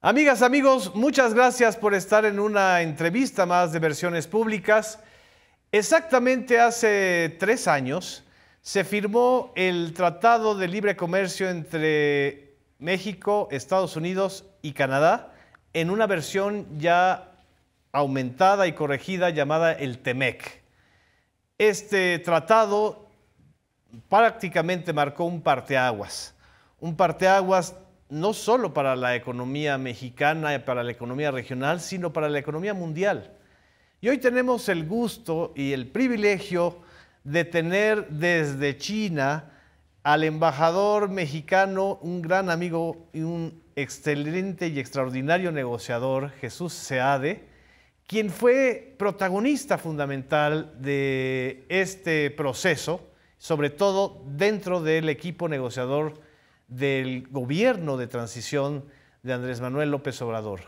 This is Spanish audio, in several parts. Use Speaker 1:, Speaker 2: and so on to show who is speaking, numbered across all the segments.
Speaker 1: Amigas, amigos, muchas gracias por estar en una entrevista más de Versiones Públicas. Exactamente hace 3 años se firmó el Tratado de Libre Comercio entre México, Estados Unidos y Canadá en una versión ya aumentada y corregida llamada el TEMEC. Este tratado prácticamente marcó un parteaguas no solo para la economía mexicana y para la economía regional, sino para la economía mundial. Y hoy tenemos el gusto y el privilegio de tener desde China al embajador mexicano, un gran amigo y un excelente y extraordinario negociador, Jesús Seade, quien fue protagonista fundamental de este proceso, sobre todo dentro del equipo negociador del gobierno de transición de Andrés Manuel López Obrador.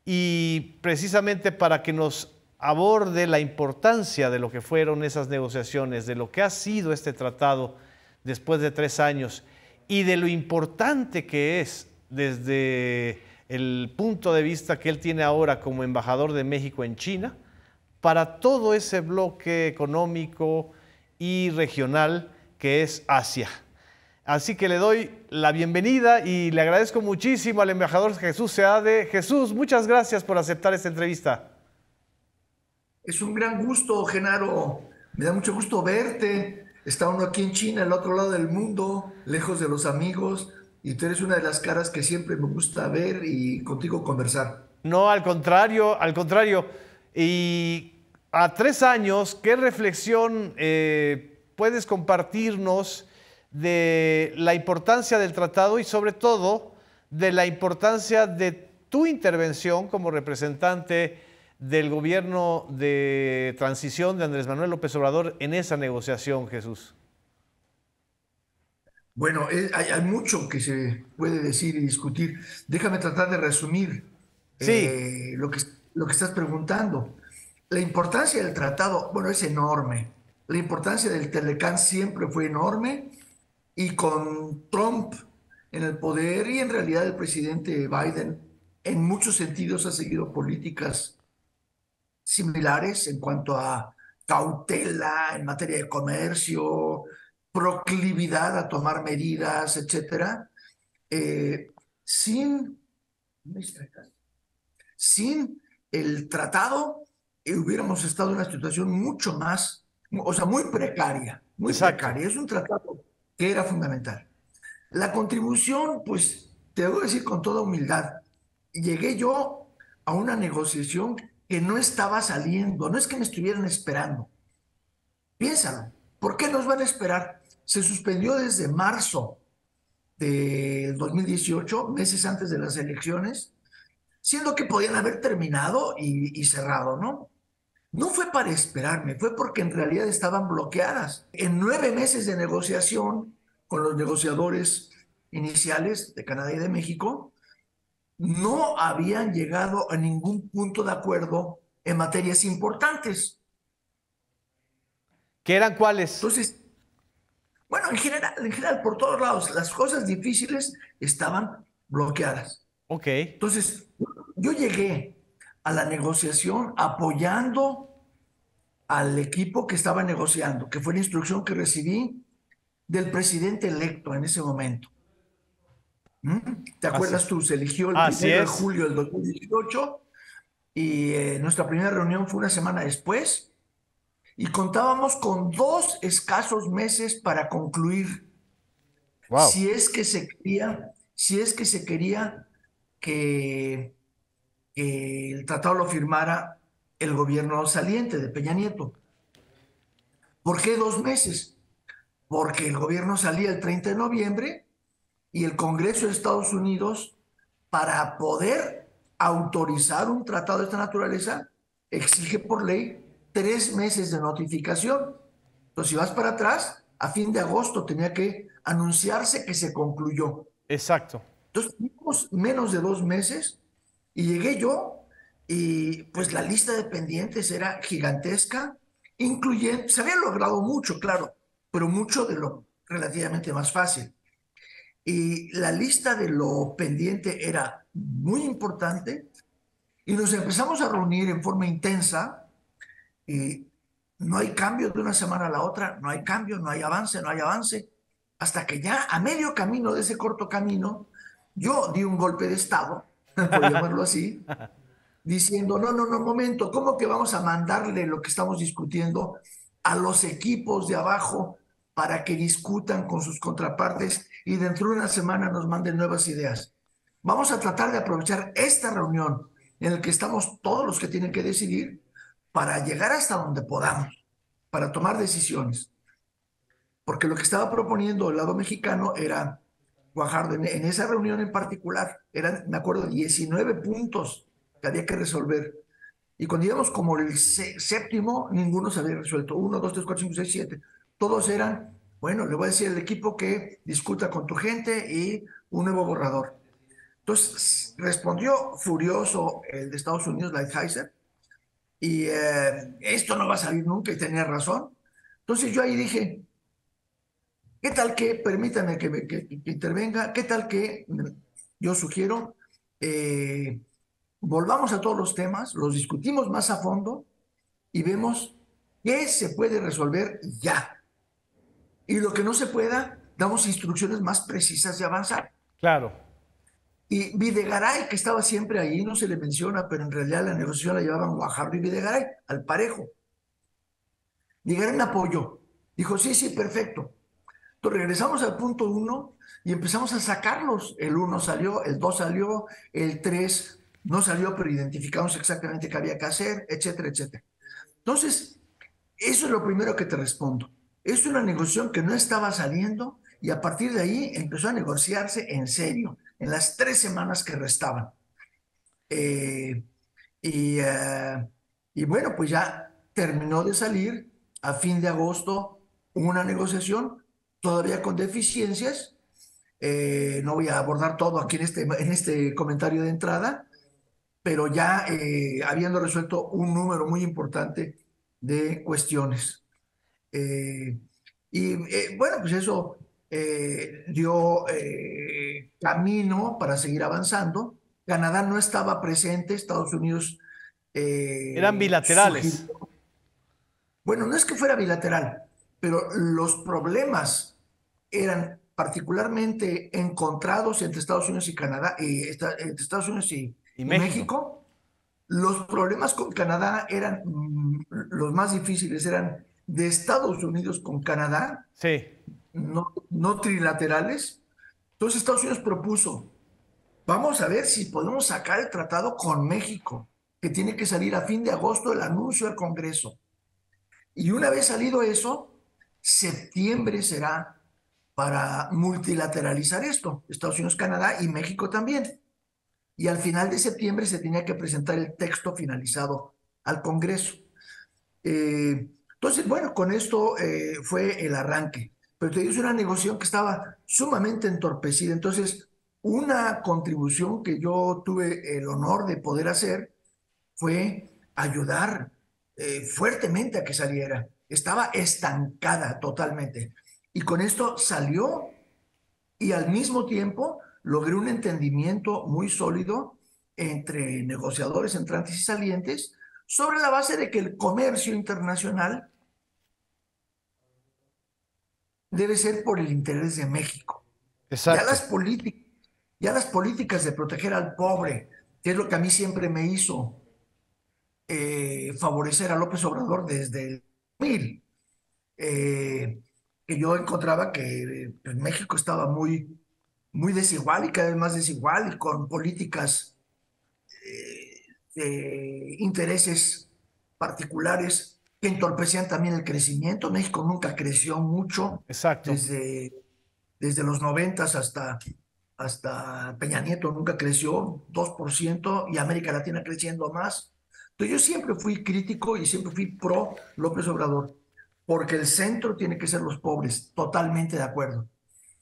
Speaker 1: Y precisamente para que nos aborde la importancia de lo que fueron esas negociaciones, de lo que ha sido este tratado después de 3 años y de lo importante que es desde el punto de vista que él tiene ahora como embajador de México en China, para todo ese bloque económico y regional que es Asia. Así que le doy la bienvenida y le agradezco muchísimo al embajador Jesús Seade. Jesús, muchas gracias por aceptar esta entrevista.
Speaker 2: Es un gran gusto, Genaro. Me da mucho gusto verte. Está uno aquí en China, al otro lado del mundo, lejos de los amigos, y tú eres una de las caras que siempre me gusta ver y contigo conversar.
Speaker 1: No, al contrario, al contrario. Y a 3 años, ¿qué reflexión puedes compartirnos de la importancia del tratado y sobre todo de la importancia de tu intervención como representante del gobierno de transición de Andrés Manuel López Obrador en esa negociación, Jesús?
Speaker 2: Bueno, hay mucho que se puede decir y discutir. Déjame tratar de resumir
Speaker 1: Sí,
Speaker 2: lo que estás preguntando. La importancia del tratado, bueno, es enorme. La importancia del Telecán siempre fue enorme. Y con Trump en el poder y en realidad el presidente Biden en muchos sentidos ha seguido políticas similares en cuanto a cautela en materia de comercio, proclividad a tomar medidas, etcétera. Eh, sin, sin el tratado hubiéramos estado en una situación mucho más, o sea, muy precaria, muy
Speaker 1: exacto.
Speaker 2: precaria. Es un tratado que era fundamental. La contribución, pues te debo decir con toda humildad, llegué yo a una negociación que no estaba saliendo, no es que me estuvieran esperando. Piénsalo, ¿por qué nos van a esperar? Se suspendió desde marzo del 2018, meses antes de las elecciones, siendo que podían haber terminado y cerrado, ¿no? No fue para esperarme, fue porque en realidad estaban bloqueadas. En 9 meses de negociación con los negociadores iniciales de Canadá y de México, no habían llegado a ningún punto de acuerdo en materias importantes.
Speaker 1: ¿Qué eran cuáles?
Speaker 2: Entonces, bueno, en general, por todos lados, las cosas difíciles estaban bloqueadas.
Speaker 1: Ok,
Speaker 2: Entonces, yo llegué a la negociación apoyando al equipo que estaba negociando, que fue la instrucción que recibí del presidente electo en ese momento. ¿Te
Speaker 1: así
Speaker 2: acuerdas
Speaker 1: es.
Speaker 2: tú? Se eligió el
Speaker 1: Así
Speaker 2: 1 de julio
Speaker 1: es.
Speaker 2: del 2018 y nuestra primera reunión fue una semana después y contábamos con 2 escasos meses para concluir
Speaker 1: Wow.
Speaker 2: si es que se quería que, que el tratado lo firmara el gobierno saliente de Peña Nieto. ¿Por qué 2 meses? Porque el gobierno salía el 30 de noviembre y el Congreso de Estados Unidos, para poder autorizar un tratado de esta naturaleza, exige por ley 3 meses de notificación. Entonces, si vas para atrás, a fin de agosto tenía que anunciarse que se concluyó.
Speaker 1: Exacto.
Speaker 2: Entonces, tuvimos menos de 2 meses y llegué yo y pues la lista de pendientes era gigantesca, incluyendo, se había logrado mucho, claro, pero mucho de lo relativamente más fácil. Y la lista de lo pendiente era muy importante y nos empezamos a reunir en forma intensa y no hay cambio de una semana a la otra, no hay cambio, no hay avance, no hay avance, hasta que ya a medio camino de ese corto camino, yo di un golpe de estado, por llamarlo así, diciendo, no, no, no, momento, ¿cómo que vamos a mandarle lo que estamos discutiendo a los equipos de abajo para que discutan con sus contrapartes y dentro de una semana nos manden nuevas ideas? Vamos a tratar de aprovechar esta reunión en la que estamos todos los que tienen que decidir para llegar hasta donde podamos, para tomar decisiones. Porque lo que estaba proponiendo el lado mexicano era, Guajardo, en esa reunión en particular, eran, me acuerdo, 19 puntos que había que resolver. Y cuando íbamos como el séptimo, ninguno se había resuelto. 1, 2, 3, 4, 5, 6, 7. Todos eran, bueno, le voy a decir al equipo que discuta con tu gente y un nuevo borrador. Entonces respondió furioso el de Estados Unidos, Lighthizer, y esto no va a salir nunca, y tenía razón. Entonces yo ahí dije, ¿qué tal que, permítanme que intervenga, qué tal que yo sugiero, eh, volvamos a todos los temas, los discutimos más a fondo y vemos qué se puede resolver ya? Y lo que no se pueda, damos instrucciones más precisas de avanzar.
Speaker 1: Claro.
Speaker 2: Y Videgaray, que estaba siempre ahí, no se le menciona, pero en realidad la negociación la llevaban Guajardo y Videgaray, al parejo. Videgaray me apoyó. Dijo, sí, sí, perfecto. Entonces regresamos al punto 1 y empezamos a sacarlos. El 1 salió, el 2 salió, el 3 no salió, pero identificamos exactamente qué había que hacer, etcétera, etcétera. Entonces, eso es lo primero que te respondo. Es una negociación que no estaba saliendo y a partir de ahí empezó a negociarse en serio, en las 3 semanas que restaban. Eh, y, eh, y bueno, pues ya terminó de salir a fin de agosto una negociación, todavía con deficiencias. No voy a abordar todo aquí en este comentario de entrada, pero ya habiendo resuelto un número muy importante de cuestiones. Eh, bueno, pues eso dio camino para seguir avanzando. Canadá no estaba presente, Estados Unidos
Speaker 1: Eran bilaterales.
Speaker 2: sugirió, bueno, no es que fuera bilateral, pero los problemas eran particularmente encontrados entre Estados Unidos y Canadá, entre Estados Unidos
Speaker 1: Y
Speaker 2: y
Speaker 1: México.
Speaker 2: México. Los problemas con Canadá eran los más difíciles, eran de Estados Unidos con Canadá,
Speaker 1: Sí.
Speaker 2: no, no trilaterales. Entonces Estados Unidos propuso, vamos a ver si podemos sacar el tratado con México, que tiene que salir a fin de agosto el anuncio al Congreso. Y una vez salido eso, septiembre será para multilateralizar esto, Estados Unidos, Canadá y México también. Y al final de septiembre se tenía que presentar el texto finalizado al Congreso. Entonces, bueno, con esto fue el arranque. Pero te digo, es una negociación que estaba sumamente entorpecida. Entonces, una contribución que yo tuve el honor de poder hacer fue ayudar fuertemente a que saliera. Estaba estancada totalmente. Y con esto salió y al mismo tiempo logré un entendimiento muy sólido entre negociadores entrantes y salientes sobre la base de que el comercio internacional debe ser por el interés de México. Ya
Speaker 1: Exacto.
Speaker 2: las, ya las políticas de proteger al pobre, que es lo que a mí siempre me hizo favorecer a López Obrador desde el 2000, que yo encontraba que pues, México estaba muy, muy desigual y cada vez más desigual y con políticas de intereses particulares que entorpecían también el crecimiento. México nunca creció mucho
Speaker 1: Exacto.
Speaker 2: desde los 90 hasta Peña Nieto, nunca creció 2% y América Latina creciendo más. Entonces yo siempre fui crítico y siempre fui pro López Obrador, porque el centro tiene que ser los pobres, totalmente de acuerdo.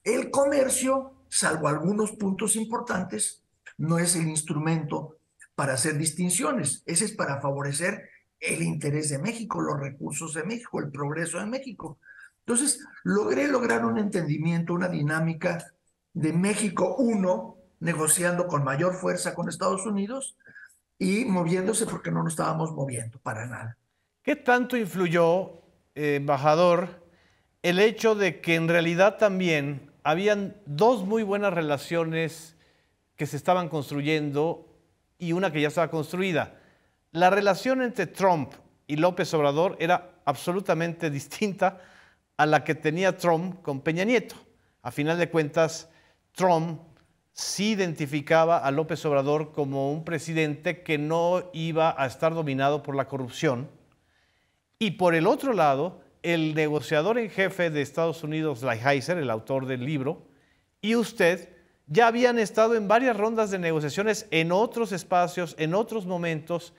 Speaker 2: El comercio, salvo algunos puntos importantes, no es el instrumento para hacer distinciones. Ese es para favorecer el interés de México, los recursos de México, el progreso de México. Entonces, logré lograr un entendimiento, una dinámica de México uno negociando con mayor fuerza con Estados Unidos y moviéndose porque no nos estábamos moviendo para nada.
Speaker 1: ¿Qué tanto influyó, embajador, el hecho de que en realidad también habían dos muy buenas relaciones que se estaban construyendo y una que ya estaba construida? La relación entre Trump y López Obrador era absolutamente distinta a la que tenía Trump con Peña Nieto. A final de cuentas, Trump sí identificaba a López Obrador como un presidente que no iba a estar dominado por la corrupción. Y por el otro lado, el negociador en jefe de Estados Unidos, Lighthizer, el autor del libro, y usted ya habían estado en varias rondas de negociaciones en otros espacios, en otros momentos,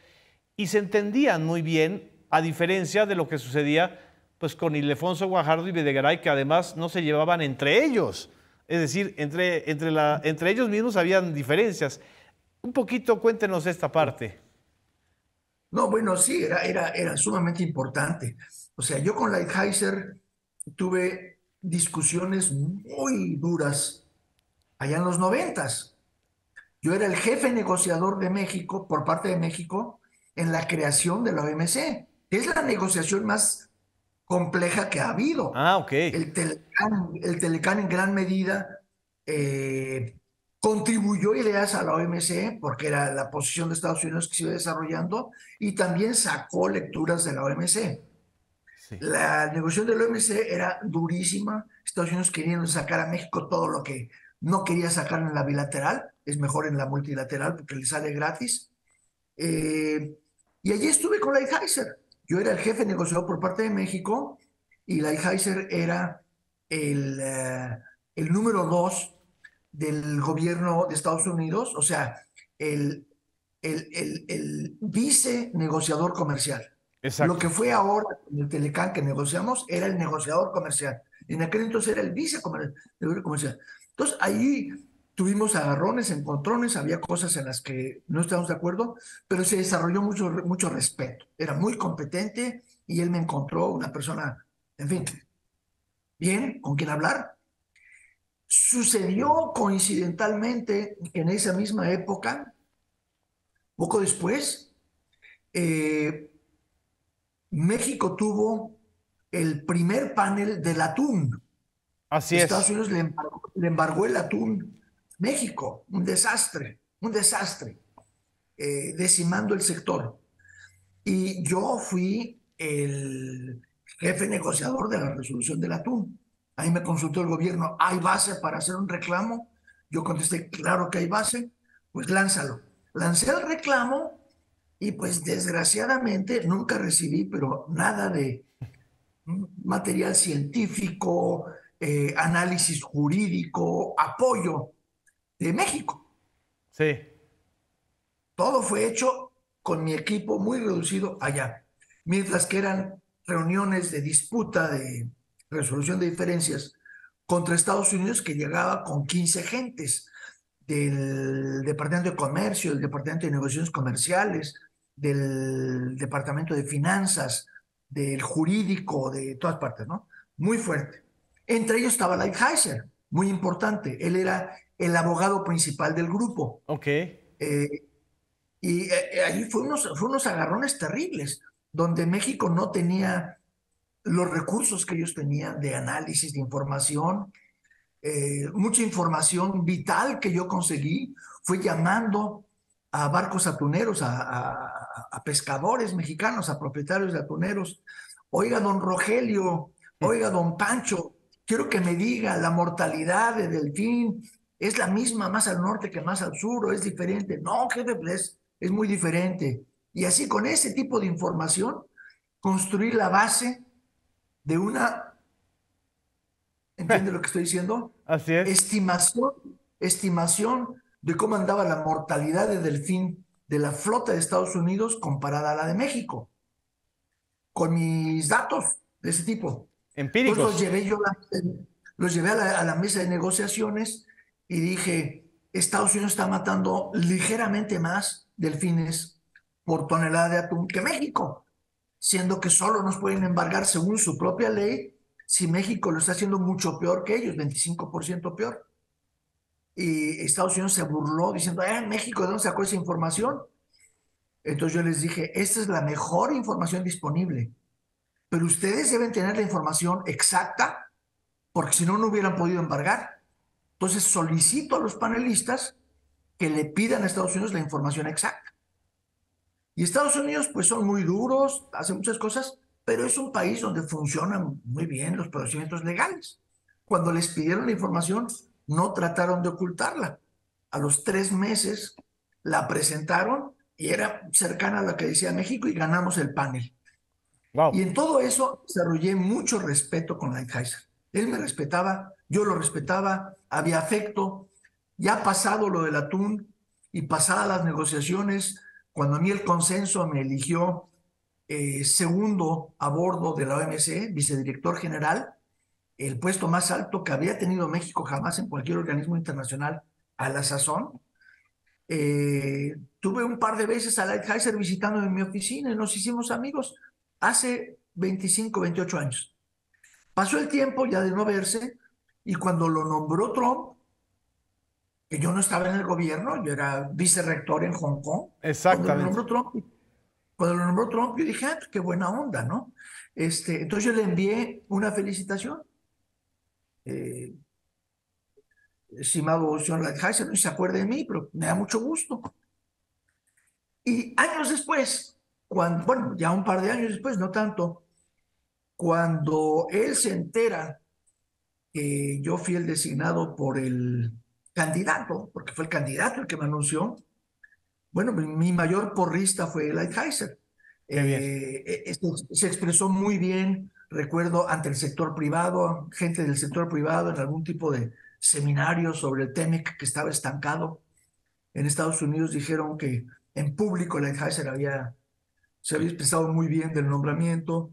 Speaker 1: y se entendían muy bien, a diferencia de lo que sucedía pues, con Ildefonso Guajardo y Videgaray, que además no se llevaban entre ellos. Es decir, entre ellos mismos habían diferencias. Un poquito cuéntenos esta parte.
Speaker 2: No, bueno, sí, era sumamente importante. O sea, yo con Lighthizer tuve discusiones muy duras allá en los 90. Yo era el jefe negociador de México, por parte de México, en la creación de la OMC, que es la negociación más compleja que ha habido.
Speaker 1: Ah, ok.
Speaker 2: El Telecán en gran medida eh, contribuyó ideas a la OMC porque era la posición de Estados Unidos que se iba desarrollando y también sacó lecturas de la OMC.
Speaker 1: Sí.
Speaker 2: La negociación de la OMC era durísima, Estados Unidos queriendo sacar a México todo lo que no quería sacar en la bilateral, es mejor en la multilateral porque le sale gratis. Eh, y allí estuve con Lighthizer. Yo era el jefe negociador por parte de México y Lighthizer era el número dos del gobierno de Estados Unidos, o sea, el, el vice negociador comercial. Lo
Speaker 1: Exacto.
Speaker 2: que fue ahora en el Telecán que negociamos era el negociador comercial. En aquel entonces era el vice comercial. Entonces ahí tuvimos agarrones, encontrones, había cosas en las que no estábamos de acuerdo, pero se desarrolló mucho respeto. Era muy competente y él me encontró una persona, en fin, bien, con quien hablar. Sucedió coincidentalmente que en esa misma época, poco después, eh, México tuvo el primer panel del atún.
Speaker 1: Así
Speaker 2: Estados
Speaker 1: es.
Speaker 2: Unidos le embargó el atún. México, un desastre, decimando el sector. Y yo fui el jefe negociador de la resolución del atún. Ahí me consultó el gobierno, ¿hay base para hacer un reclamo? Yo contesté, claro que hay base, pues lánzalo. Lancé el reclamo y pues desgraciadamente nunca recibí, pero nada de material científico, análisis jurídico, apoyo de México.
Speaker 1: Sí.
Speaker 2: Todo fue hecho con mi equipo muy reducido allá, mientras que eran reuniones de disputa, de resolución de diferencias contra Estados Unidos que llegaba con 15 gentes del Departamento de Comercio, del Departamento de Negociaciones Comerciales, del Departamento de Finanzas, del Jurídico, de todas partes, ¿no? Muy fuerte. Entre ellos estaba Lighthizer, muy importante. Él era el abogado principal del grupo.
Speaker 1: Ok.
Speaker 2: Eh, Ahí fue unos agarrones terribles, donde México no tenía los recursos que ellos tenían de análisis, de información. Mucha información vital que yo conseguí fue llamando a barcos atuneros, a pescadores mexicanos, a propietarios de atuneros. Oiga, don Rogelio, oiga, don Pancho, quiero que me diga la mortalidad de delfín. ¿Es la misma más al norte que más al sur o es diferente? No, jefe, pues es muy diferente. Y así con ese tipo de información, construir la base de una, ¿entiende lo que estoy diciendo?
Speaker 1: Así es.
Speaker 2: Estimación, estimación de cómo andaba la mortalidad de delfín de la flota de Estados Unidos comparada a la de México, con mis datos de ese tipo. Entonces
Speaker 1: Empíricos.
Speaker 2: los llevé a la mesa de negociaciones y dije, Estados Unidos está matando ligeramente más delfines por tonelada de atún que México, siendo que solo nos pueden embargar según su propia ley si México lo está haciendo mucho peor que ellos, 25% peor. y Estados Unidos se burló diciendo, México, ¿de dónde sacó esa información? Entonces yo les dije, esta es la mejor información disponible, pero ustedes deben tener la información exacta, porque si no, no hubieran podido embargar. Entonces solicito a los panelistas que le pidan a Estados Unidos la información exacta. Y Estados Unidos, pues son muy duros, hacen muchas cosas, pero es un país donde funcionan muy bien los procedimientos legales. Cuando les pidieron la información, no trataron de ocultarla. A los 3 meses la presentaron y era cercana a la que decía México y ganamos el panel. Y
Speaker 1: Wow.
Speaker 2: en todo eso desarrollé mucho respeto con Lighthizer. Él me respetaba, yo lo respetaba, había afecto. Ya pasado lo del atún y pasadas las negociaciones, cuando a mí el consenso me eligió segundo a bordo de la OMC, vicedirector general, el puesto más alto que había tenido México jamás en cualquier organismo internacional a la sazón. Tuve un par de veces a Lighthizer visitando en mi oficina y nos hicimos amigos hace 25, 28 años. Pasó el tiempo ya de no verse y cuando lo nombró Trump, que yo no estaba en el gobierno, yo era vicerrector en Hong Kong, cuando lo
Speaker 1: Exactamente.
Speaker 2: nombró Trump, yo dije, pues qué buena onda, ¿no? Entonces yo le envié una felicitación, eh, estimado señor Lighthizer, no se acuerde de mí, pero me da mucho gusto. Y años después, bueno, ya un par de años después, no tanto, cuando él se entera que yo fui el designado por el candidato, porque fue el candidato el que me anunció, bueno, mi mayor porrista fue Lighthizer.
Speaker 1: Qué bien.
Speaker 2: Se expresó muy bien, recuerdo, ante el sector privado, gente del sector privado en algún tipo de seminario sobre el TEMEC que estaba estancado. En Estados Unidos dijeron que en público Lighthizer se había expresado muy bien del nombramiento.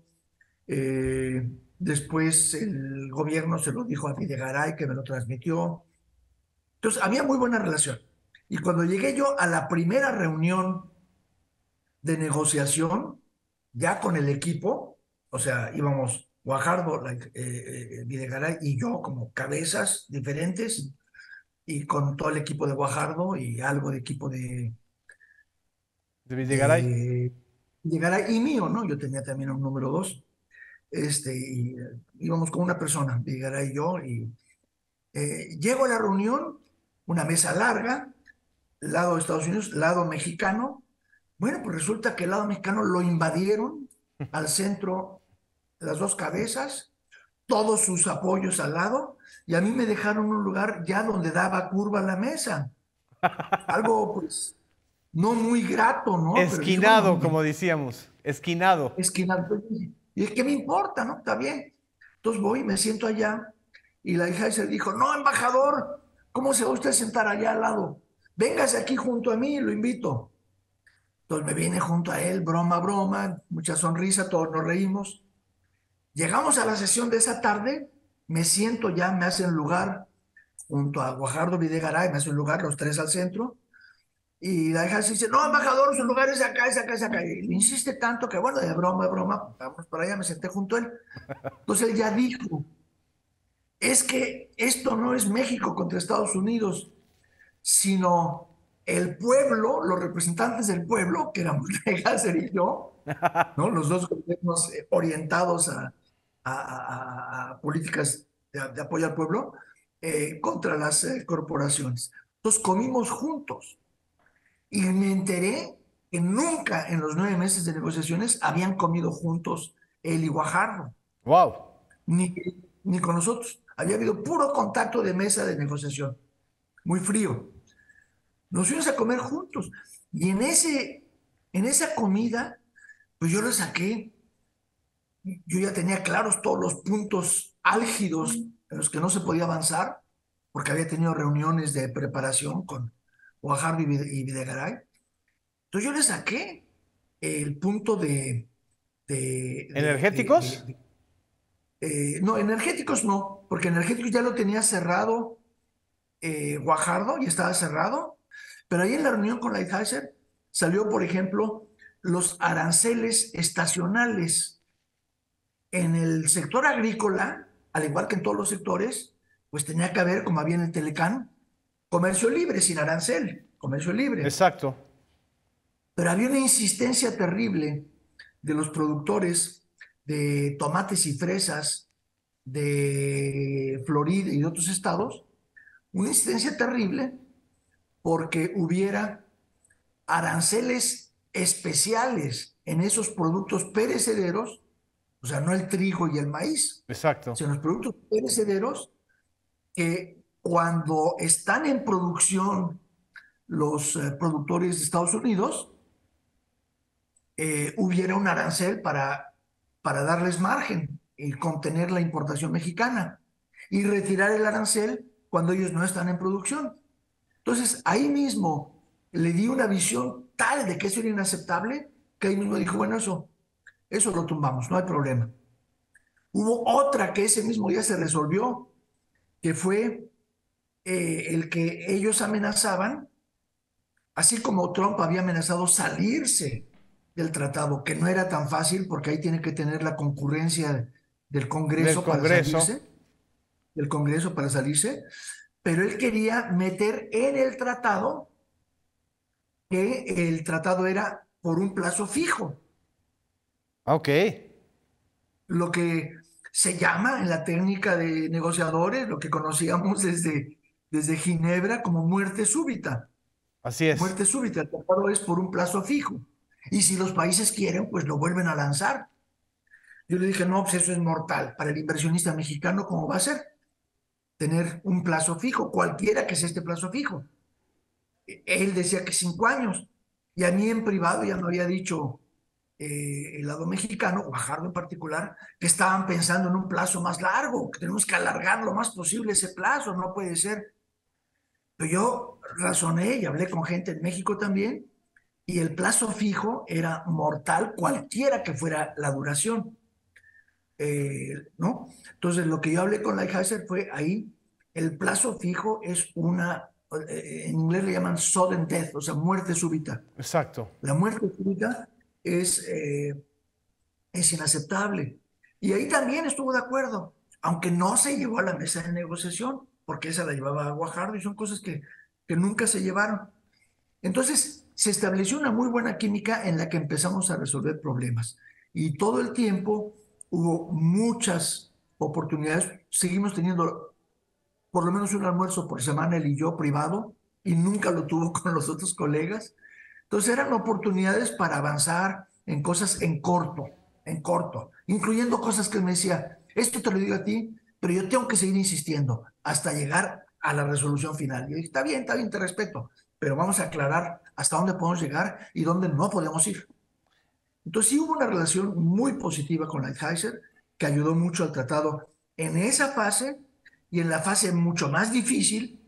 Speaker 2: Después el gobierno se lo dijo a Videgaray, que me lo transmitió. Entonces, había muy buena relación. Y cuando llegué yo a la primera reunión de negociación, ya con el equipo, o sea, íbamos Guajardo, Videgaray y yo como cabezas diferentes, y con todo el equipo de Guajardo y algo de equipo
Speaker 1: Debí llegar ahí.
Speaker 2: de Videgaray y mío, ¿no? Yo tenía también un número dos. Y íbamos con una persona, Videgaray y yo, y llego a la reunión, una mesa larga, lado de Estados Unidos, lado mexicano. Bueno, pues resulta que el lado mexicano lo invadieron al centro, las dos cabezas, todos sus apoyos al lado, y a mí me dejaron un lugar ya donde daba curva la mesa. Algo, pues, no muy grato, ¿no? Pero dije, bueno,
Speaker 1: Esquinado, como decíamos. Esquinado.
Speaker 2: esquina. Y es que me importa, ¿no? Está bien. Entonces voy, me siento allá, y la hija se dijo, no, embajador, ¿cómo se va usted a sentar allá al lado? Véngase aquí junto a mí, lo invito. Entonces me vine junto a él, broma, broma, mucha sonrisa, todos nos reímos. Llegamos a la sesión de esa tarde, me siento ya, me hacen lugar junto a Guajardo Videgaray, me hacen lugar los tres al centro, y la hija se dice, no, embajador, su lugar es acá, es acá, es acá. Y le insiste tanto que, bueno, de broma, vamos para allá, me senté junto a él. Entonces él ya dijo, es que esto no es México contra Estados Unidos, sino el pueblo, los representantes del pueblo, que éramos Legacer y yo, ¿no? Los dos gobiernos orientados a políticas de apoyo al pueblo, contra las corporaciones. Entonces comimos juntos y me enteré que nunca en los 9 meses de negociaciones habían comido juntos él y Guajardo,
Speaker 1: Wow.
Speaker 2: ni, ni con nosotros. Había habido puro contacto de mesa de negociación, muy frío. Nos fuimos a comer juntos y en esa comida, pues yo lo saqué. Yo ya tenía claros todos los puntos álgidos en los que no se podía avanzar, porque había tenido reuniones de preparación con Guajardo y Videgaray. Entonces yo le saqué el punto
Speaker 1: ¿Energéticos?
Speaker 2: no, energéticos no, porque energéticos ya lo tenía cerrado Guajardo, ya estaba cerrado, pero ahí en la reunión con Lighthizer salió, por ejemplo, los aranceles estacionales. En el sector agrícola, al igual que en todos los sectores, pues tenía que haber, como había en el Telecán, comercio libre, sin arancel, comercio libre.
Speaker 1: Exacto.
Speaker 2: Pero había una insistencia terrible de los productores de tomates y fresas de Florida y de otros estados, una insistencia terrible porque hubiera aranceles especiales en esos productos perecederos, o sea, no el trigo y el maíz,
Speaker 1: Exacto.
Speaker 2: sino los productos perecederos que cuando están en producción los productores de Estados Unidos, hubiera un arancel para darles margen y contener la importación mexicana y retirar el arancel cuando ellos no están en producción. Entonces, ahí mismo le di una visión tal de que eso era inaceptable, que ahí mismo dijo, bueno, eso lo tumbamos, no hay problema. Hubo otra que ese mismo día se resolvió, que fue el que ellos amenazaban, así como Trump había amenazado salirse del tratado, que no era tan fácil porque ahí tiene que tener la concurrencia del
Speaker 1: Del
Speaker 2: Congreso para
Speaker 1: Congreso.
Speaker 2: salirse, pero él quería meter en el tratado que el tratado era por un plazo fijo,
Speaker 1: Ok.
Speaker 2: lo que se llama en la técnica de negociadores, lo que conocíamos desde Ginebra como muerte súbita.
Speaker 1: Así es.
Speaker 2: Muerte súbita, el tratado es por un plazo fijo. Y si los países quieren, pues lo vuelven a lanzar. Yo le dije, no, pues eso es mortal. Para el inversionista mexicano, ¿cómo va a ser? Tener un plazo fijo, cualquiera que sea este plazo fijo. Él decía que 5 años. Y a mí en privado ya me había dicho el lado mexicano, Guajardo en particular, que estaban pensando en un plazo más largo, que tenemos que alargar lo más posible ese plazo, no puede ser. Pero yo razoné y hablé con gente en México también, y el plazo fijo era mortal, cualquiera que fuera la duración, ¿no? Entonces, lo que yo hablé con Lighthizer fue ahí, el plazo fijo es en inglés le llaman sudden death, o sea, muerte súbita.
Speaker 1: Exacto.
Speaker 2: La muerte súbita es, eh, es inaceptable. Y ahí también estuvo de acuerdo, aunque no se llevó a la mesa de negociación, porque esa la llevaba Guajardo y son cosas que nunca se llevaron. Entonces, se estableció una muy buena química en la que empezamos a resolver problemas. Y todo el tiempo hubo muchas oportunidades. Seguimos teniendo por lo menos un almuerzo por semana, él y yo, privado, y nunca lo tuvo con los otros colegas. Entonces eran oportunidades para avanzar en cosas en corto, incluyendo cosas que él me decía, esto te lo digo a ti, pero yo tengo que seguir insistiendo hasta llegar a la resolución final. Y yo dije, está bien, te respeto, pero vamos a aclarar hasta dónde podemos llegar y dónde no podemos ir. Entonces sí hubo una relación muy positiva con Lighthizer que ayudó mucho al tratado en esa fase y en la fase mucho más difícil,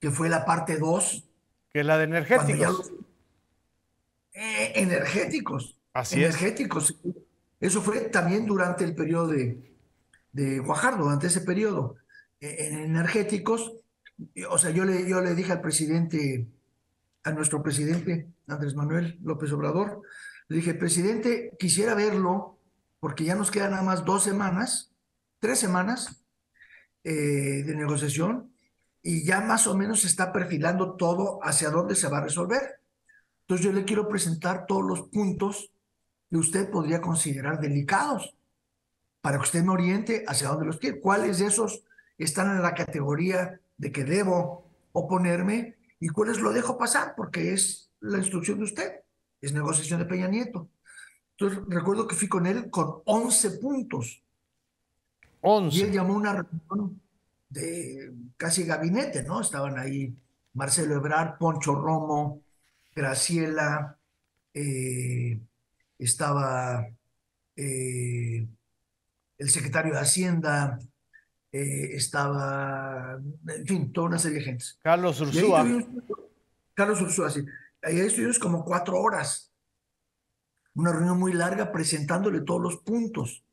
Speaker 2: que fue la parte 2
Speaker 1: Que es la de
Speaker 2: cuando ya
Speaker 1: energéticos.
Speaker 2: los energéticos,
Speaker 1: Así es.
Speaker 2: energéticos. Eso fue también durante el periodo de Guajardo, durante ese periodo. En energéticos, o sea, yo le dije al presidente, a nuestro presidente Andrés Manuel López Obrador, le dije, presidente, quisiera verlo, porque ya nos quedan nada más 2 semanas, 3 semanas de negociación, y ya más o menos se está perfilando todo hacia dónde se va a resolver. Entonces yo le quiero presentar todos los puntos que usted podría considerar delicados para que usted me oriente hacia dónde los quiere. ¿Cuáles de esos están en la categoría de que debo oponerme y cuáles lo dejo pasar? Porque es la instrucción de usted, es negociación de Peña Nieto. Entonces recuerdo que fui con él con 11 puntos y
Speaker 1: 11.
Speaker 2: él llamó una reunión de casi gabinete, ¿no? Estaban ahí Marcelo Ebrard, Poncho Romo, Graciela, eh, estaba eh, el secretario de Hacienda, estaba, en fin, toda una serie de gentes.
Speaker 1: Carlos
Speaker 2: Y ahí
Speaker 1: Ursúa.
Speaker 2: tuvimos, Carlos Ursúa, sí, ahí estuvimos como 4 horas, una reunión muy larga presentándole todos los puntos.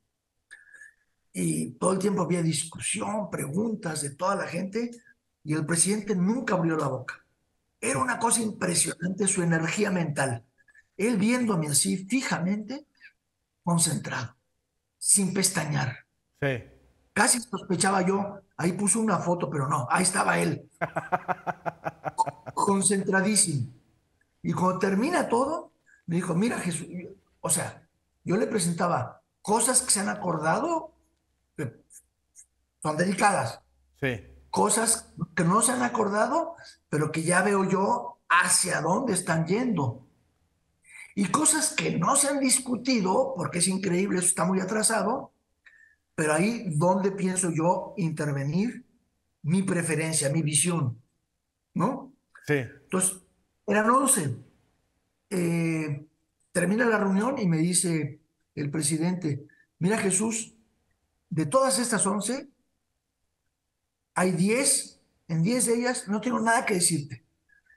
Speaker 2: Y todo el tiempo había discusión, preguntas de toda la gente, y el presidente nunca abrió la boca. Era una cosa impresionante su energía mental. Él viéndome así fijamente, concentrado, sin pestañear.
Speaker 1: Sí.
Speaker 2: Casi sospechaba yo, ahí puso una foto, pero no, ahí estaba él. concentradísimo. Y cuando termina todo, me dijo, mira Jesús, o sea, yo le presentaba cosas que se han acordado, que son delicadas,
Speaker 1: Sí.
Speaker 2: cosas que no se han acordado, pero que ya veo yo hacia dónde están yendo. Y cosas que no se han discutido, porque es increíble, eso está muy atrasado, pero ahí donde pienso yo intervenir mi preferencia, mi visión, ¿no?
Speaker 1: Sí.
Speaker 2: Entonces, eran 11. Eh, Termina la reunión y me dice el presidente, mira Jesús, de todas estas 11, hay 10, en 10 de ellas no tengo nada que decirte.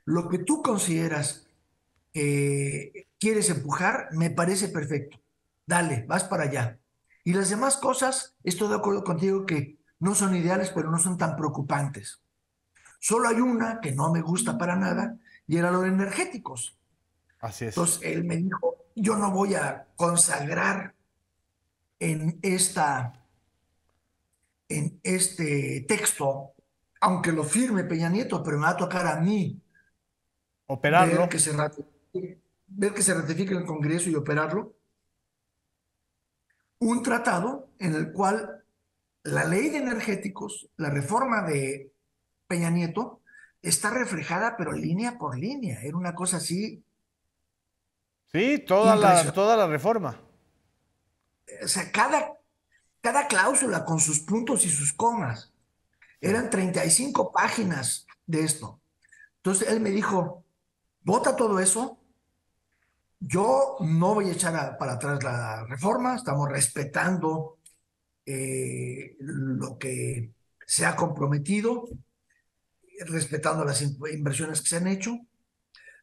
Speaker 2: Lo que tú consideras quieres empujar, me parece perfecto. Dale, vas para allá. Y las demás cosas, estoy de acuerdo contigo que no son ideales, pero no son tan preocupantes. Solo hay una que no me gusta para nada y era lo de energéticos.
Speaker 1: Así es.
Speaker 2: Entonces él me dijo, yo no voy a consagrar en, en este texto, aunque lo firme Peña Nieto, pero me va a tocar a mí
Speaker 1: Operarlo.
Speaker 2: ver que se ratifique en el Congreso y operarlo, un tratado en el cual la ley de energéticos, la reforma de Peña Nieto, está reflejada, pero línea por línea. Era una cosa así
Speaker 1: Sí,
Speaker 2: impresionante.
Speaker 1: toda la reforma.
Speaker 2: O sea, cada cláusula con sus puntos y sus comas.
Speaker 1: Sí.
Speaker 2: Eran 35 páginas de esto. Entonces él me dijo, vota todo eso. Yo no voy a echar para atrás la reforma. Estamos respetando lo que se ha comprometido, respetando las inversiones que se han hecho,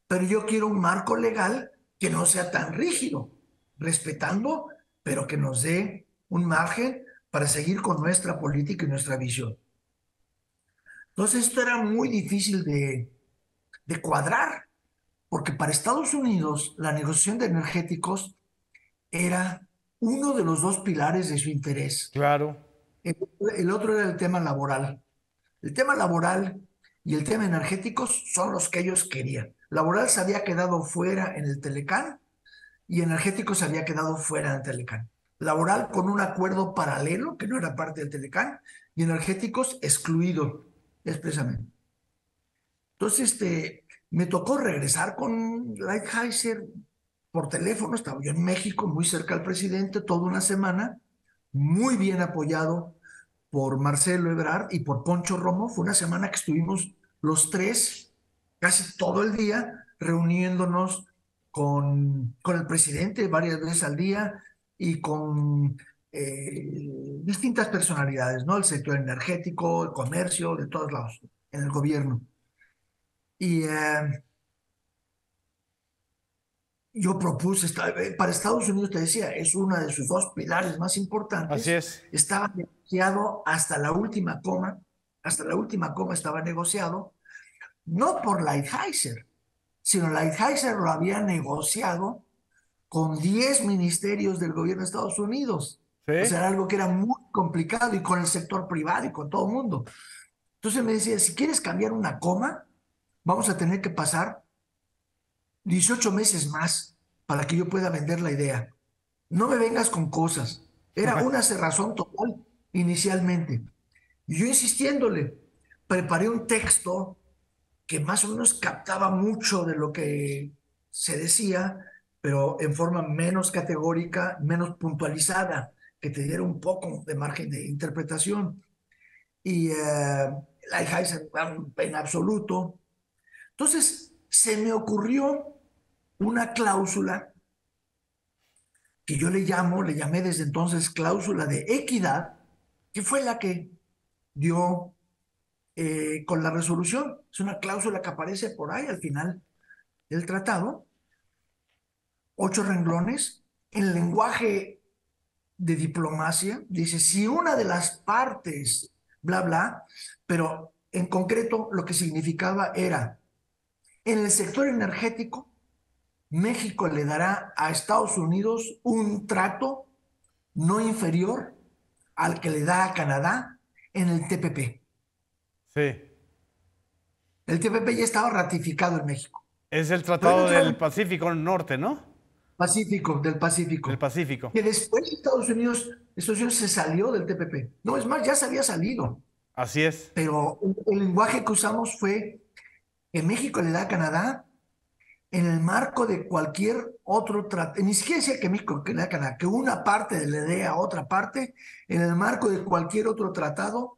Speaker 2: pero yo quiero un marco legal que no sea tan rígido, respetando, pero que nos dé un margen para seguir con nuestra política y nuestra visión. Entonces esto era muy difícil de cuadrar, porque para Estados Unidos la negociación de energéticos era uno de los dos pilares de su interés.
Speaker 1: Claro.
Speaker 2: El otro era el tema laboral. El tema laboral y el tema energéticos son los que ellos querían. Laboral se había quedado fuera en el Telecán y energéticos se había quedado fuera del Telecán. Laboral con un acuerdo paralelo que no era parte del Telecán y energéticos excluido expresamente. Entonces, me tocó regresar con Lighthizer por teléfono. Estaba yo en México, muy cerca al presidente, toda una semana, muy bien apoyado por Marcelo Ebrard y por Poncho Romo. Fue una semana que estuvimos los tres casi todo el día reuniéndonos con el presidente varias veces al día y con distintas personalidades, ¿no? El sector energético, el comercio, de todos lados, en el gobierno. Y yo propuse, para Estados Unidos, te decía, es uno de sus dos pilares más
Speaker 1: Así
Speaker 2: importantes.
Speaker 1: es.
Speaker 2: Estaba negociado hasta la última coma estaba negociado, no por Lighthizer, sino Lighthizer lo había negociado con 10 ministerios del gobierno de Estados Unidos. O
Speaker 1: Sí.
Speaker 2: sea, era algo que era muy complicado y con el sector privado y con todo el mundo. Entonces me decía, si quieres cambiar una coma, vamos a tener que pasar 18 meses más para que yo pueda vender la idea. No me vengas con cosas. Era una cerrazón total inicialmente. Y yo insistiéndole, preparé un texto que más o menos captaba mucho de lo que se decía, pero en forma menos categórica, menos puntualizada, que te diera un poco de margen de interpretación. Y Lighthizer en absoluto. Entonces, se me ocurrió una cláusula que yo le llamé desde entonces cláusula de equidad, que fue la que dio con la resolución. Es una cláusula que aparece por ahí al final del tratado, 8 renglones, en lenguaje de diplomacia, dice, si una de las partes, bla, bla, pero en concreto lo que significaba era, en el sector energético, México le dará a Estados Unidos un trato no inferior al que le da a Canadá en el TPP.
Speaker 1: Sí.
Speaker 2: El TPP ya estaba ratificado en México.
Speaker 1: Es el
Speaker 2: Pero hay
Speaker 1: Tratado
Speaker 2: otro
Speaker 1: del Pacífico Norte, ¿no?
Speaker 2: del
Speaker 1: Del
Speaker 2: Pacífico,
Speaker 1: Pacífico.
Speaker 2: que después Estados Unidos se salió del TPP. No, es más, ya se había salido.
Speaker 1: Así es.
Speaker 2: Pero el lenguaje que usamos fue que México le da a Canadá en el marco de cualquier otro tratado, ni siquiera decía que México le da a Canadá, que una parte le dé a otra parte, en el marco de cualquier otro tratado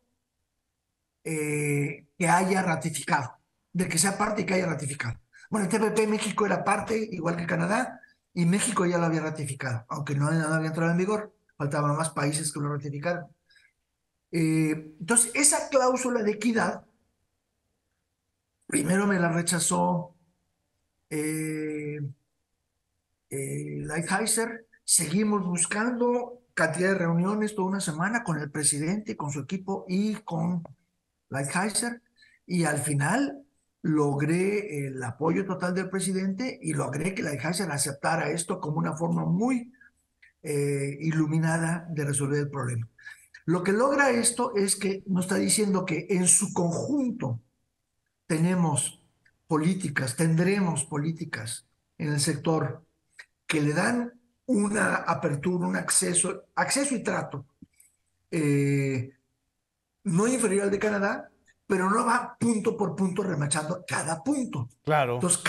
Speaker 2: que haya ratificado, de que sea parte y que haya ratificado. Bueno, el TPP México era parte, igual que Canadá, y México ya lo había ratificado, aunque no había entrado en vigor, faltaban más países que lo ratificaron. Entonces, esa cláusula de equidad, primero me la rechazó eh, Lighthizer, seguimos buscando cantidad de reuniones toda una semana con el presidente, con su equipo y con Lighthizer, y al final logré el apoyo total del presidente y logré que Lighthizer aceptara esto como una forma muy iluminada de resolver el problema. Lo que logra esto es que nos está diciendo que en su conjunto tendremos políticas en el sector que le dan una apertura, un acceso y trato eh, no inferior al de Canadá, pero no va punto por punto remachando cada punto.
Speaker 1: Claro.
Speaker 2: Entonces,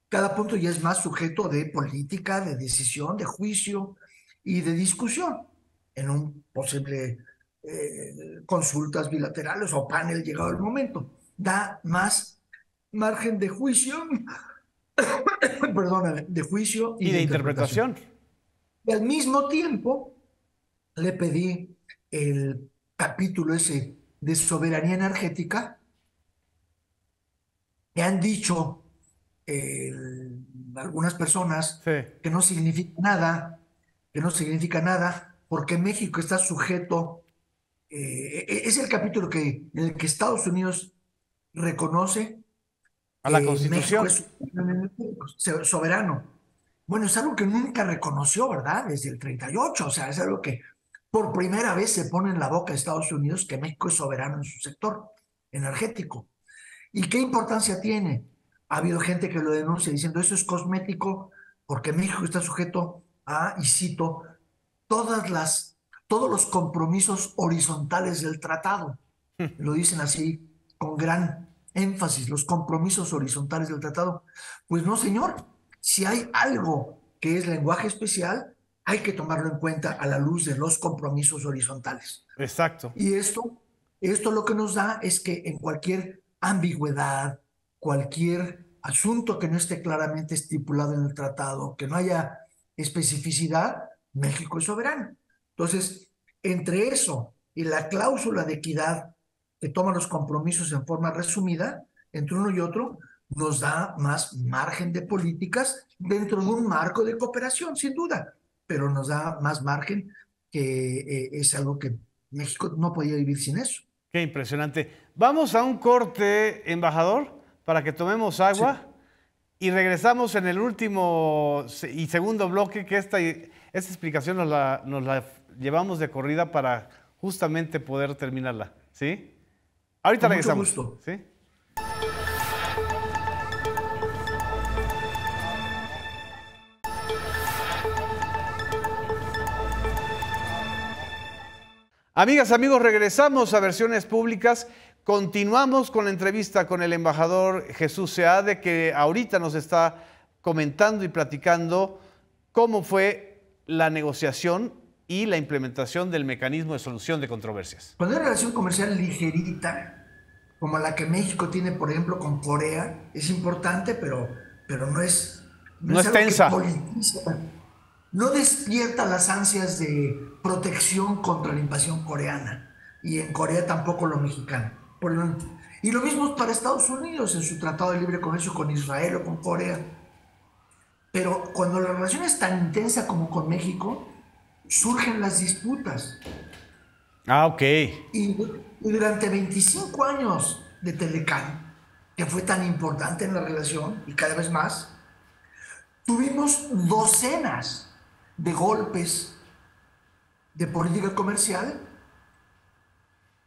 Speaker 2: cada punto ya es más sujeto de política, de decisión, de juicio y de discusión en un posible consultas bilaterales o panel llegado el momento. Da más margen de juicio, perdóname, de juicio y
Speaker 1: Y
Speaker 2: de
Speaker 1: de
Speaker 2: interpretación.
Speaker 1: interpretación.
Speaker 2: Y al mismo tiempo le pedí el capítulo ese de soberanía energética. Me han dicho eh, algunas personas
Speaker 1: Sí.
Speaker 2: que no significa nada, que no significa nada, porque México está sujeto, es el capítulo en el que Estados Unidos reconoce
Speaker 1: A la
Speaker 2: que México
Speaker 1: Constitución.
Speaker 2: es soberano. Bueno, es algo que nunca reconoció, ¿verdad? Desde el 38, o sea, es algo que por primera vez se pone en la boca de Estados Unidos que México es soberano en su sector energético. ¿Y qué importancia tiene? Ha habido gente que lo denuncia diciendo eso es cosmético porque México está sujeto a, y cito, todas todos los compromisos horizontales del tratado. Lo dicen así con gran énfasis, los compromisos horizontales del tratado. Pues no, señor, si hay algo que es lenguaje especial, hay que tomarlo en cuenta a la luz de los compromisos horizontales.
Speaker 1: Exacto.
Speaker 2: Y esto lo que nos da es que en cualquier ambigüedad, cualquier asunto que no esté claramente estipulado en el tratado, que no haya especificidad, México es soberano. Entonces, entre eso y la cláusula de equidad que toma los compromisos en forma resumida, entre uno y otro, nos da más margen de políticas dentro de un marco de cooperación, sin duda, pero nos da más margen que es algo que México no podía vivir sin eso.
Speaker 1: Qué impresionante. Vamos a un corte, embajador, para que tomemos
Speaker 2: Sí.
Speaker 1: agua y regresamos en el último y segundo bloque, que esta explicación nos la llevamos de corrida para justamente poder terminarla. ¿Sí? Ahorita
Speaker 2: Con mucho
Speaker 1: regresamos.
Speaker 2: gusto.
Speaker 1: ¿Sí? Amigas, amigos, regresamos a Versiones Públicas. Continuamos con la entrevista con el embajador Jesús Seade, que ahorita nos está comentando y platicando cómo fue la negociación y la implementación del mecanismo de solución de controversias.
Speaker 2: Cuando hay una relación comercial ligerita, como la que México tiene, por ejemplo, con Corea, es importante, pero no
Speaker 1: No
Speaker 2: es
Speaker 1: es
Speaker 2: algo que
Speaker 1: tensa.
Speaker 2: politiza, no despierta las ansias de protección contra la invasión coreana, y en Corea tampoco lo mexicano. Y lo mismo para Estados Unidos en su tratado de libre comercio con Israel o con Corea. Pero cuando la relación es tan intensa como con México, surgen las disputas.
Speaker 1: Ah, ok.
Speaker 2: Y durante 25 años de Telecán, que fue tan importante en la relación y cada vez más, tuvimos docenas de golpes de política comercial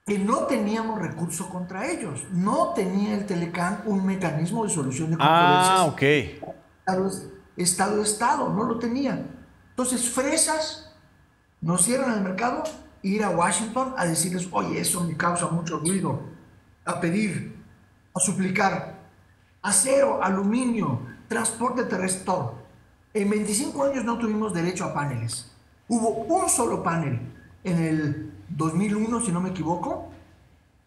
Speaker 2: que no teníamos recurso contra ellos. No tenía el Telecán un mecanismo de solución de controversias.
Speaker 1: Ah, ok.
Speaker 2: Estado, no lo tenía. Entonces, fresas nos cierran el mercado, ir a Washington a decirles, oye, eso me causa mucho ruido, a pedir, a suplicar. Acero, aluminio, transporte terrestre, todo. En 25 años no tuvimos derecho a paneles. Hubo un solo panel en el 2001, si no me equivoco,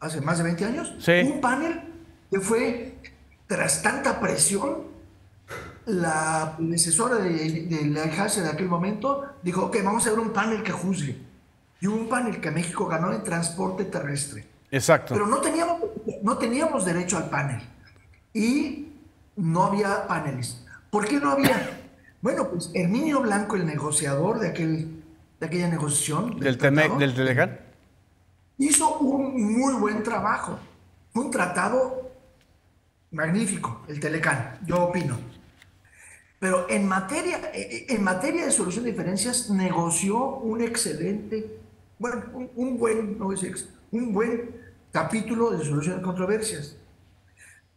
Speaker 2: hace más de 20 años,
Speaker 1: Sí.
Speaker 2: un panel que fue, tras tanta presión, la predecesora de la Lighthizer de aquel momento dijo, ok, vamos a ver un panel que juzgue. Y hubo un panel que México ganó en transporte terrestre.
Speaker 1: Exacto.
Speaker 2: Pero no teníamos derecho al panel. Y no había paneles. ¿Por qué no había? Bueno, pues Herminio Blanco, el negociador de aquella negociación del tratado,
Speaker 1: Del Telecán.
Speaker 2: hizo un muy buen trabajo. Fue un tratado magnífico, el Telecán, yo opino. Pero en materia de solución de diferencias, negoció un excelente, bueno, un buen, no voy a decir, un buen capítulo de solución de controversias.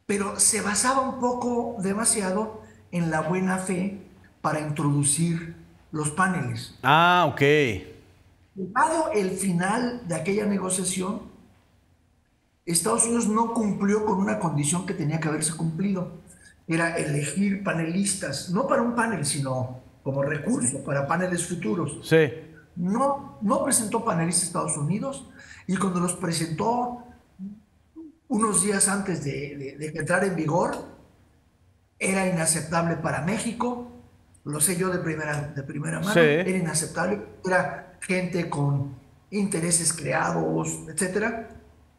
Speaker 2: Pero se basaba un poco demasiado en la buena fe para introducir los paneles.
Speaker 1: Ah, ok.
Speaker 2: Dado el final de aquella negociación, Estados Unidos no cumplió con una condición que tenía que haberse cumplido. Era elegir panelistas, no para un panel, sino como recurso para paneles futuros.
Speaker 1: Sí.
Speaker 2: No presentó panelistas Estados Unidos, y cuando los presentó unos días antes de que entrara en vigor, era inaceptable para México. Lo sé yo de primera mano.
Speaker 1: Sí.
Speaker 2: Era inaceptable. Era gente con intereses creados, etcétera.